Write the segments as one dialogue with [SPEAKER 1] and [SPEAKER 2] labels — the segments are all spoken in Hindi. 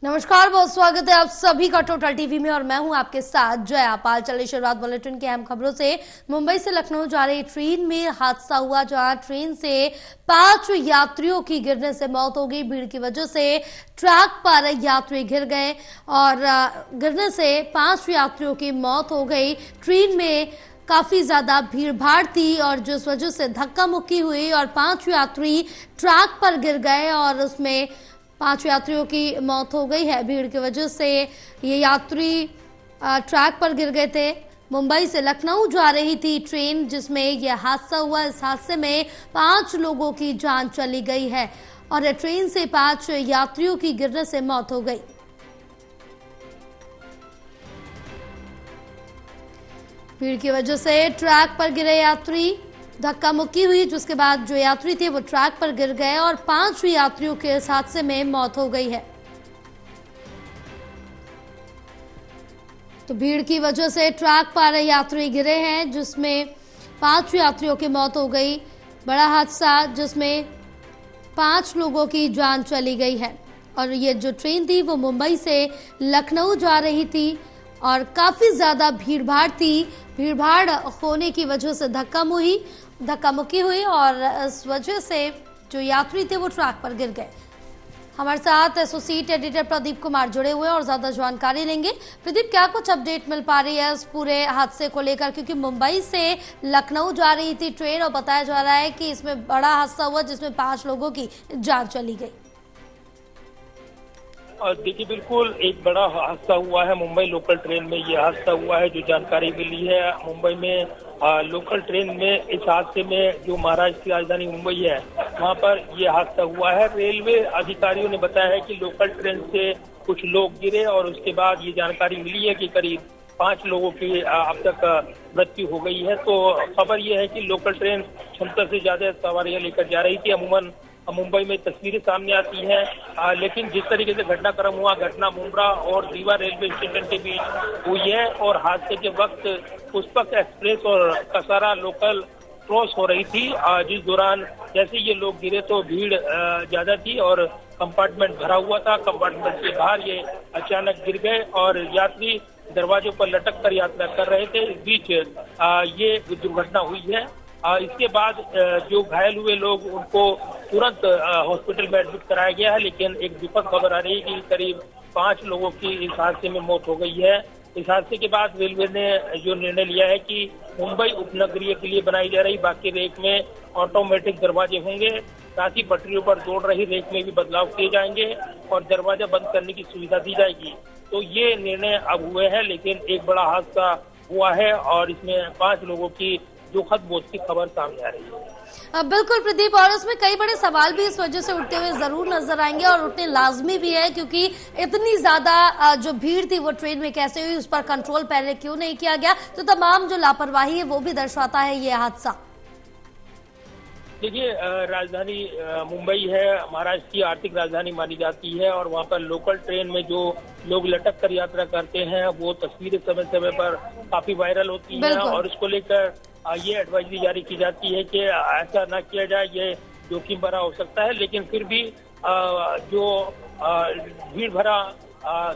[SPEAKER 1] नमस्कार, बहुत स्वागत है आप सभी का टोटल टीवी में और मैं हूं आपके साथ जया पाल। चलिए शुरुआत बुलेटिन की अहम खबरों से। मुंबई से लखनऊ जा रही ट्रेन में हादसा हुआ, जहां ट्रेन से 5 यात्रियों की गिरने से मौत हो गई। भीड़ की वजह से ट्रैक पर यात्री गिर गए और गिरने से 5 यात्रियों की मौत हो गई। ट्रेन में काफी ज्यादा भीड़ भाड़ थी और जिस वजह से धक्का मुक्की हुई और 5 यात्री ट्रैक पर गिर गए और उसमें 5 यात्रियों की मौत हो गई है। भीड़ की वजह से ये यात्री ट्रैक पर गिर गए थे। मुंबई से लखनऊ जा रही थी ट्रेन जिसमें यह हादसा हुआ। इस हादसे में 5 लोगों की जान चली गई है और ट्रेन से 5 यात्रियों की गिरने से मौत हो गई। भीड़ की वजह से ट्रैक पर गिरे यात्री, धक्का मुक्की हुई जिसके बाद जो यात्री थे वो ट्रैक पर गिर गए और 5 यात्रियों के इस हादसे में मौत हो गई है। तो भीड़ की वजह से ट्रैक पर यात्री गिरे हैं जिसमें 5 यात्रियों की मौत हो गई। बड़ा हादसा जिसमें 5 लोगों की जान चली गई है और ये जो ट्रेन थी वो मुंबई से लखनऊ जा रही थी और काफी ज्यादा भीड़ भाड़ थी। भीड़ भाड़ होने की वजह से धक्का मुक्की हुई और इस वजह से जो यात्री थे वो ट्रैक पर गिर गए। हमारे साथ एसोसिएट एडिटर प्रदीप कुमार जुड़े हुए और ज्यादा जानकारी लेंगे। प्रदीप, क्या कुछ अपडेट मिल पा रही है इस पूरे हादसे को लेकर, क्योंकि मुंबई से लखनऊ जा रही थी ट्रेन और बताया जा रहा है कि इसमें बड़ा हादसा हुआ जिसमें 5 लोगों की जान चली गई।
[SPEAKER 2] देखिए, बिल्कुल एक बड़ा हादसा हुआ है। मुंबई लोकल ट्रेन में ये हादसा हुआ है। जो जानकारी मिली है, मुंबई में लोकल ट्रेन में इस हादसे में जो महाराष्ट्र की राजधानी मुंबई है वहां पर ये हादसा हुआ है। रेलवे अधिकारियों ने बताया है कि लोकल ट्रेन से कुछ लोग गिरे और उसके बाद ये जानकारी मिली है कि करीब 5 लोगों की अब तक मृत्यु हो गई है। तो खबर ये है कि लोकल ट्रेन क्षमता से ज्यादा सवारियां लेकर जा रही थी। अमूमन मुंबई में तस्वीरें सामने आती हैं, लेकिन जिस तरीके से घटनाक्रम हुआ, घटना मुंब्रा और रीवा रेलवे स्टेशन के बीच हुई है और हादसे के वक्त पुष्पक एक्सप्रेस और कसारा लोकल क्रॉस हो रही थी। जिस दौरान जैसे ये लोग गिरे तो भीड़ ज्यादा थी और कंपार्टमेंट भरा हुआ था। कंपार्टमेंट के बाहर ये अचानक गिर गए और यात्री दरवाजों पर लटक कर यात्रा कर रहे थे। इस बीच ये दुर्घटना हुई है। इसके बाद जो घायल हुए लोग उनको तुरंत हॉस्पिटल में एडमिट कराया गया है, लेकिन एक दुखद खबर आ रही है कि करीब 5 लोगों की इस हादसे में मौत हो गई है। इस हादसे के बाद रेलवे ने जो निर्णय लिया है कि मुंबई उपनगरीय के लिए बनाई जा रही बाकी रेक में ऑटोमेटिक दरवाजे होंगे, साथ ही पटरियों पर दौड़ रही रेक में भी बदलाव किए जाएंगे और दरवाजा बंद करने की सुविधा दी जाएगी। तो ये निर्णय अब हुए हैं, लेकिन एक बड़ा हादसा हुआ है और इसमें 5 लोगों की दुखद मौत की खबर सामने आ रही है।
[SPEAKER 1] बिल्कुल प्रदीप, और उसमें कई बड़े सवाल भी इस वजह से उठते हुए जरूर नजर आएंगे और उठने लाजमी भी है, क्योंकि इतनी ज्यादा जो भीड़ थी वो ट्रेन में कैसे हुई, उस पर कंट्रोल पहले क्यों नहीं किया गया। तो तमाम जो लापरवाही है वो भी दर्शाता है ये हादसा।
[SPEAKER 2] देखिए, राजधानी मुंबई है, महाराष्ट्र की आर्थिक राजधानी मानी जाती है और वहाँ पर लोकल ट्रेन में जो लोग लटक कर यात्रा करते हैं वो तस्वीरें समय समय पर काफी वायरल होती हैं और इसको लेकर ये एडवाइजरी जारी की जाती है कि ऐसा ना किया जाए, ये जोखिम भरा हो सकता है। लेकिन फिर भी जो भीड़ भरा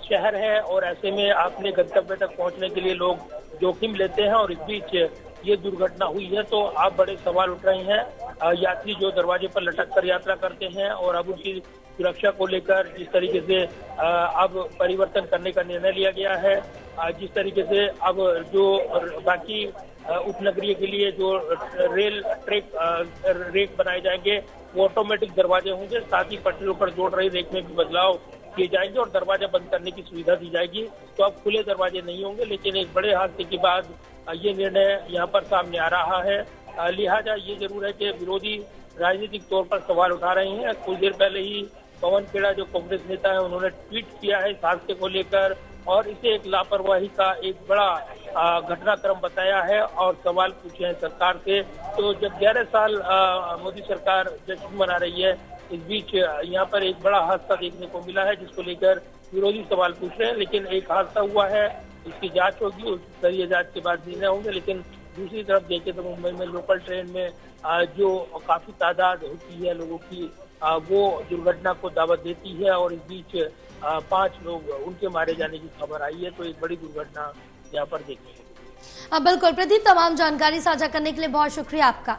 [SPEAKER 2] शहर है और ऐसे में अपने गंतव्य तक पहुंचने के लिए लोग जोखिम लेते हैं और इस बीच ये दुर्घटना हुई है। तो अब बड़े सवाल उठ रहे हैं। यात्री जो दरवाजे पर लटक कर यात्रा करते हैं और अब उनकी सुरक्षा को लेकर जिस तरीके से अब परिवर्तन करने का निर्णय लिया गया है, जिस तरीके से अब जो बाकी उपनगरीय के लिए जो रेल ट्रैक रेक बनाए जाएंगे वो ऑटोमेटिक दरवाजे होंगे, साथ ही पटरियों पर दौड़ रही रेक में भी बदलाव किए जाएंगे और दरवाजा बंद करने की सुविधा दी जाएगी। तो अब खुले दरवाजे नहीं होंगे, लेकिन एक बड़े हादसे के बाद ये निर्णय यहाँ पर सामने आ रहा है। लिहाजा ये जरूर है कि विरोधी राजनीतिक तौर पर सवाल उठा रहे हैं। कुछ देर पहले ही पवन खेड़ा जो कांग्रेस नेता है उन्होंने ट्वीट किया है इस हादसे को लेकर और इसे एक लापरवाही का एक बड़ा घटनाक्रम बताया है और सवाल पूछे हैं सरकार से। तो जब 11 साल मोदी सरकार जश्न मना रही है, इस बीच यहाँ पर एक बड़ा हादसा देखने को मिला है जिसको लेकर विरोधी सवाल पूछ रहे हैं। लेकिन एक हादसा हुआ है, इसकी जांच होगी, उस स्तरीय जांच के बाद निर्णय होंगे। लेकिन दूसरी तरफ देखें तो मुंबई में लोकल ट्रेन में जो काफी तादाद होती है लोगों की, वो दुर्घटना को दावत देती है और इस बीच 5 लोग उनके मारे जाने की खबर आई है। तो एक बड़ी दुर्घटना यहाँ पर देखी है।
[SPEAKER 1] बिल्कुल प्रदीप, तमाम जानकारी साझा करने के लिए बहुत शुक्रिया आपका।